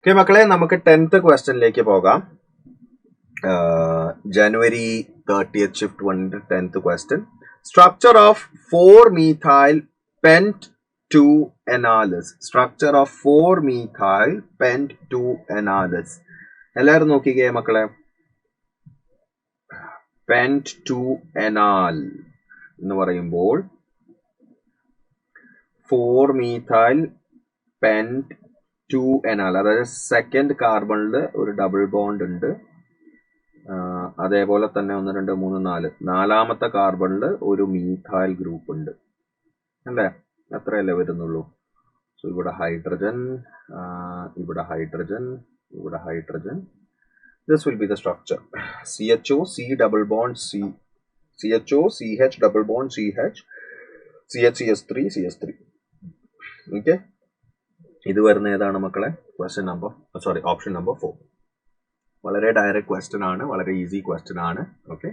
Okay മക്കളെ, നമുക്ക് 10th ക്വസ്റ്റ്യനിലേക്ക് പോകാം. January 30th shift 1 10th question. Structure of 4-methyl pent-2-enolase. Structure of 4-methyl pent-2-enolase. എല്ലാവരും നോക്കിക്കേ മക്കളെ. pent-2-enol എന്ന് പറയുമ്പോൾ 4-methyl pent-2-enol, അതായത് സെക്കൻഡ് കാർബണിൽ ഒരു ഡബിൾ ബോണ്ട് ഉണ്ട്. അതേപോലെ തന്നെ 1 2 3 4 നാലാമത്തെ കാർബണിൽ ഒരു മീഥൈൽ ഗ്രൂപ്പ് ഉണ്ട് അല്ലേ? അത്രയല്ലേ വരുന്നുള്ളൂ. സോ ഇവിടെ ഹൈഡ്രജൻ, ഇവിടെ ഹൈഡ്രജൻ, ഇവിടെ hydrogen. This will be the structure. CHO C double bond C, CHO CH double bond CH, CH CS3. Okay, ഇത് വരുന്ന ഏതാണ് മക്കളെ? Option number 4. വളരെ ഡയറക്റ്റ് ക്വസ്റ്റ്യൻ ആണ്, വളരെ ഈസി ക്വസ്റ്റ്യൻ ആണ്. ഓക്കെ.